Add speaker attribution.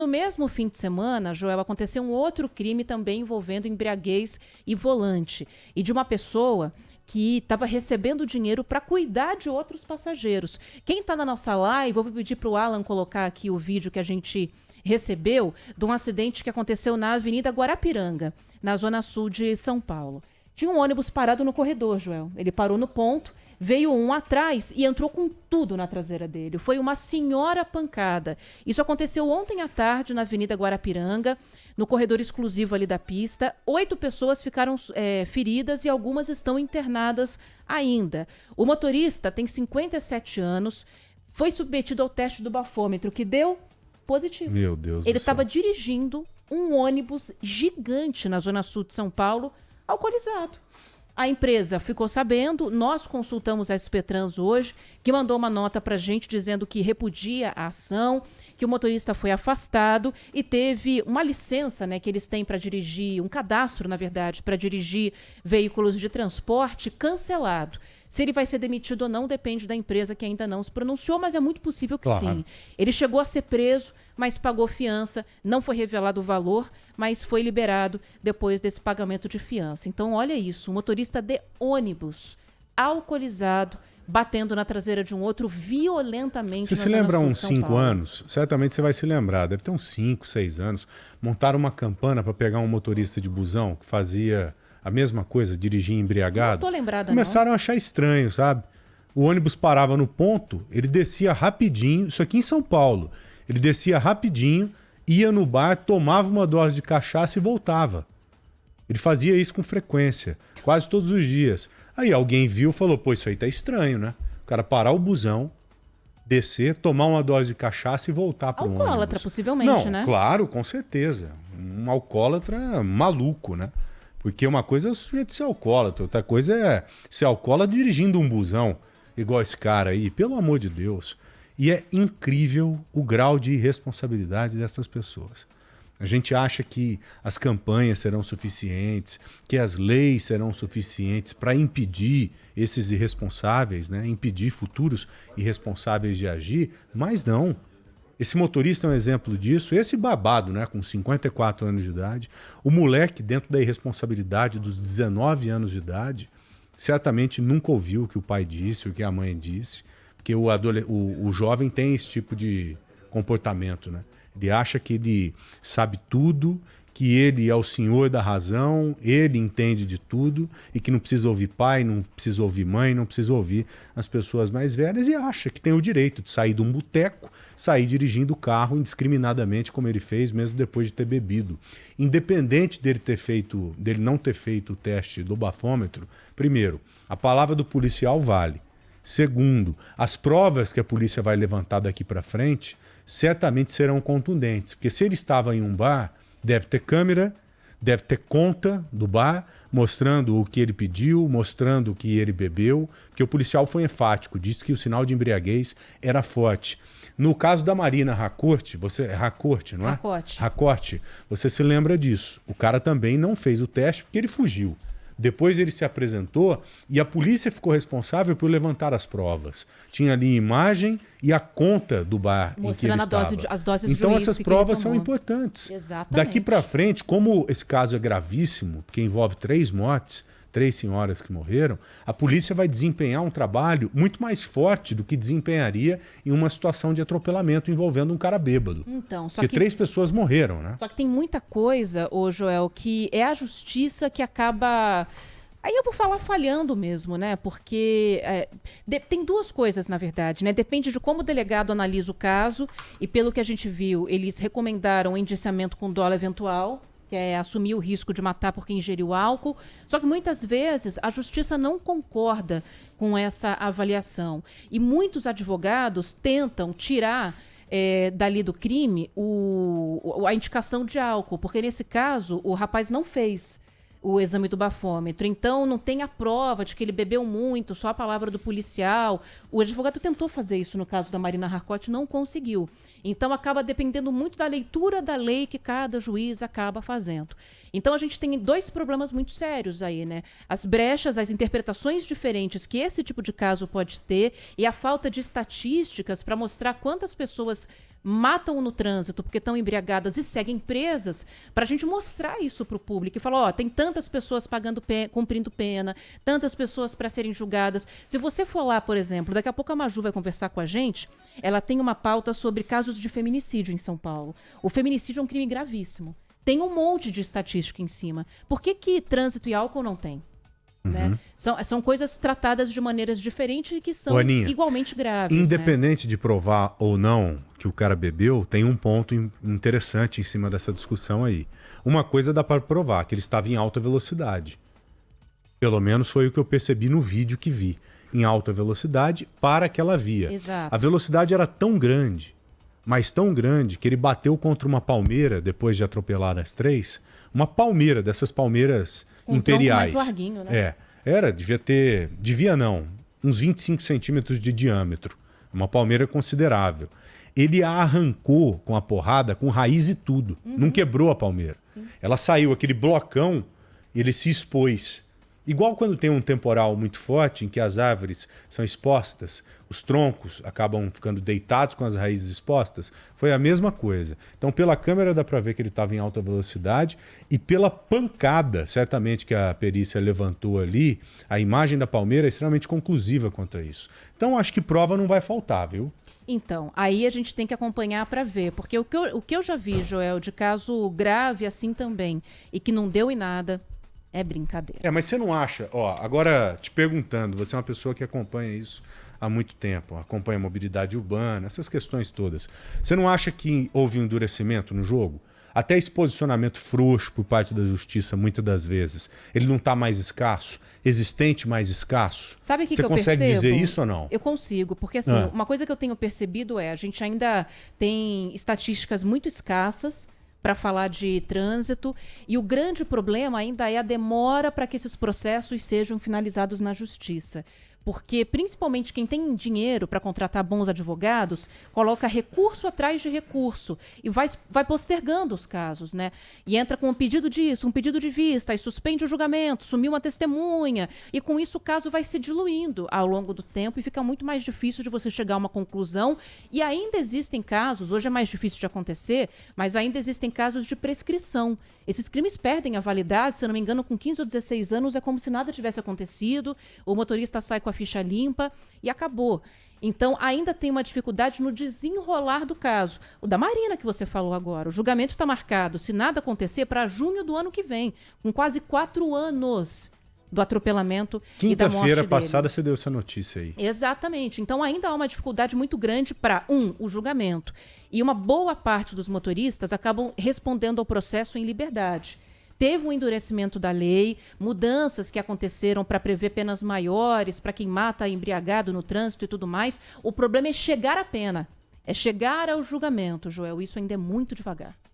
Speaker 1: No mesmo fim de semana, Joel, aconteceu um outro crime também envolvendo embriaguez e volante. E de uma pessoa que estava recebendo dinheiro para cuidar de outros passageiros. Quem está na nossa live, vou pedir para o Alan colocar aqui o vídeo que a gente recebeu de um acidente que aconteceu na Avenida Guarapiranga, na zona sul de São Paulo. Tinha um ônibus parado no corredor, Joel. Ele parou no ponto, veio um atrás e entrou com tudo na traseira dele. Foi uma senhora pancada. Isso aconteceu ontem à tarde na Avenida Guarapiranga, no corredor exclusivo ali da pista. 8 pessoas ficaram feridas e algumas estão internadas ainda. O motorista tem 57 anos, foi submetido ao teste do bafômetro, que deu positivo.
Speaker 2: Meu Deus do céu.
Speaker 1: Ele estava dirigindo um ônibus gigante na zona sul de São Paulo, alcoolizado. A empresa ficou sabendo, nós consultamos a SP Trans hoje, que mandou uma nota para a gente dizendo que repudia a ação, que o motorista foi afastado e teve uma licença, né, que eles têm para dirigir, um cadastro, na verdade, para dirigir veículos de transporte cancelado. Se ele vai ser demitido ou não depende da empresa, que ainda não se pronunciou, mas é muito possível que sim. Ele chegou a ser preso, mas pagou fiança, não foi revelado o valor, mas foi liberado depois desse pagamento de fiança. Então, olha isso, um motorista de ônibus, alcoolizado, batendo na traseira de um outro violentamente.
Speaker 2: Você se lembra uns 5 anos? Certamente você vai se lembrar, deve ter uns 5, 6 anos. Montaram uma campana para pegar um motorista de busão que fazia a mesma coisa, dirigir embriagado.
Speaker 1: Não tô lembrada,
Speaker 2: Começaram a achar estranho, sabe? O ônibus parava no ponto, ele descia rapidinho, isso aqui em São Paulo. Ele descia rapidinho, ia no bar, tomava uma dose de cachaça e voltava. Ele fazia isso com frequência, quase todos os dias. Aí alguém viu e falou, pô, isso aí tá estranho, né? O cara parar o busão, descer, tomar uma dose de cachaça e voltar pro ônibus.
Speaker 1: Alcoólatra, possivelmente, né?
Speaker 2: Claro, com certeza. Um alcoólatra maluco, né? Porque uma coisa é o sujeito ser alcoólatra, outra coisa é ser alcoólatra dirigindo um busão, igual esse cara aí, pelo amor de Deus. E é incrível o grau de irresponsabilidade dessas pessoas. A gente acha que as campanhas serão suficientes, que as leis serão suficientes para impedir esses irresponsáveis, né? Impedir futuros irresponsáveis de agir, mas não. Esse motorista é um exemplo disso. Esse babado, né, com 54 anos de idade, o moleque dentro da irresponsabilidade dos 19 anos de idade, certamente nunca ouviu o que o pai disse, o que a mãe disse, porque o jovem tem esse tipo de comportamento, né? Ele acha que ele sabe tudo, que ele é o senhor da razão, ele entende de tudo e que não precisa ouvir pai, não precisa ouvir mãe, não precisa ouvir as pessoas mais velhas e acha que tem o direito de sair de um boteco, sair dirigindo o carro indiscriminadamente como ele fez, mesmo depois de ter bebido. Independente dele não ter feito o teste do bafômetro, primeiro, a palavra do policial vale. Segundo, as provas que a polícia vai levantar daqui para frente certamente serão contundentes, porque se ele estava em um bar, deve ter câmera, deve ter conta do bar, mostrando o que ele pediu, mostrando o que ele bebeu, porque o policial foi enfático, disse que o sinal de embriaguez era forte. No caso da Marina Racorte, Racorte, não é? Racorte, você se lembra disso. O cara também não fez o teste porque ele fugiu. Depois ele se apresentou e a polícia ficou responsável por levantar as provas. Tinha ali imagem e a conta do bar em que ele estava.
Speaker 1: As doses
Speaker 2: então essas provas são importantes.
Speaker 1: Exatamente.
Speaker 2: Daqui para frente, como esse caso é gravíssimo, porque envolve 3 mortes, 3 senhoras que morreram, a polícia vai desempenhar um trabalho muito mais forte do que desempenharia em uma situação de atropelamento envolvendo um cara bêbado.
Speaker 1: Então,
Speaker 2: porque 3 pessoas morreram, né?
Speaker 1: Só que tem muita coisa, Joel, que é a justiça que acaba... Aí eu vou falar falhando mesmo, né? Porque tem 2 coisas, na verdade, né? Depende de como o delegado analisa o caso e pelo que a gente viu, eles recomendaram o indiciamento com dolo eventual, que é assumir o risco de matar porque ingeriu álcool. Só que muitas vezes a justiça não concorda com essa avaliação. E muitos advogados tentam tirar dali do crime a indicação de álcool, porque nesse caso o rapaz não fez o exame do bafômetro. Então não tem a prova de que ele bebeu muito, só a palavra do policial. O advogado tentou fazer isso no caso da Marina Racorte, não conseguiu. Então acaba dependendo muito da leitura da lei que cada juiz acaba fazendo. Então a gente tem 2 problemas muito sérios aí, né? As brechas, as interpretações diferentes que esse tipo de caso pode ter e a falta de estatísticas para mostrar quantas pessoas matam no trânsito porque estão embriagadas e seguem presas, para a gente mostrar isso para o público e falar, ó, tem tantas pessoas cumprindo pena, tantas pessoas para serem julgadas. Se você for lá, por exemplo, daqui a pouco a Maju vai conversar com a gente, ela tem uma pauta sobre casos de feminicídio em São Paulo. O feminicídio é um crime gravíssimo. Tem um monte de estatística em cima. Por que trânsito e álcool não tem? Né? São coisas tratadas de maneiras diferentes e que são
Speaker 2: Aninha,
Speaker 1: igualmente graves.
Speaker 2: independente de provar ou não que o cara bebeu, tem um ponto interessante em cima dessa discussão aí. Uma coisa dá para provar, que ele estava em alta velocidade. Pelo menos foi o que eu percebi no vídeo que vi. Em alta velocidade para aquela via.
Speaker 1: Exato.
Speaker 2: A velocidade era tão grande, mas tão grande, que ele bateu contra uma palmeira, depois de atropelar as três, uma palmeira, dessas palmeiras
Speaker 1: Com
Speaker 2: imperiais.
Speaker 1: Um tronco mais larguinho, né?
Speaker 2: Devia não, uns 25 centímetros de diâmetro. Uma palmeira considerável. Ele a arrancou com a porrada, com raiz e tudo. Não quebrou a palmeira. Sim. Ela saiu, aquele blocão, ele se expôs. Igual quando tem um temporal muito forte, em que as árvores são expostas, os troncos acabam ficando deitados com as raízes expostas, foi a mesma coisa. Então, pela câmera dá para ver que ele estava em alta velocidade e pela pancada, certamente, que a perícia levantou ali, a imagem da palmeira é extremamente conclusiva quanto a isso. Então, acho que prova não vai faltar, viu?
Speaker 1: Então, aí a gente tem que acompanhar para ver, porque o que eu já vi, Joel, de caso grave assim também, e que não deu em nada, é brincadeira.
Speaker 2: Mas você não acha, agora te perguntando, você é uma pessoa que acompanha isso há muito tempo, acompanha a mobilidade urbana, essas questões todas. Você não acha que houve um endurecimento no jogo? Até esse posicionamento frouxo por parte da justiça, muitas das vezes, ele não está mais escasso? Existente mais escasso?
Speaker 1: Sabe o que
Speaker 2: você
Speaker 1: eu percebo?
Speaker 2: consegue dizer isso ou não?
Speaker 1: Eu consigo, porque assim, uma coisa que eu tenho percebido a gente ainda tem estatísticas muito escassas para falar de trânsito, e o grande problema ainda é a demora para que esses processos sejam finalizados na justiça. Porque, principalmente, quem tem dinheiro para contratar bons advogados, coloca recurso atrás de recurso e vai postergando os casos, né? E entra com um pedido disso, um pedido de vista, e suspende o julgamento, sumiu uma testemunha, e com isso o caso vai se diluindo ao longo do tempo e fica muito mais difícil de você chegar a uma conclusão. E ainda existem casos, hoje é mais difícil de acontecer, mas ainda existem casos de prescrição. Esses crimes perdem a validade, se eu não me engano, com 15 ou 16 anos, é como se nada tivesse acontecido, o motorista sai com a ficha limpa e acabou. Então, ainda tem uma dificuldade no desenrolar do caso. O da Marina, que você falou agora, o julgamento está marcado, se nada acontecer, para junho do ano que vem, com quase 4 anos do atropelamento e da morte dele.
Speaker 2: Quinta-feira passada você deu essa notícia aí.
Speaker 1: Exatamente. Então ainda há uma dificuldade muito grande para, o julgamento. E uma boa parte dos motoristas acabam respondendo ao processo em liberdade. Teve um endurecimento da lei, mudanças que aconteceram para prever penas maiores para quem mata embriagado no trânsito e tudo mais. O problema é chegar à pena, é chegar ao julgamento, Joel. Isso ainda é muito devagar.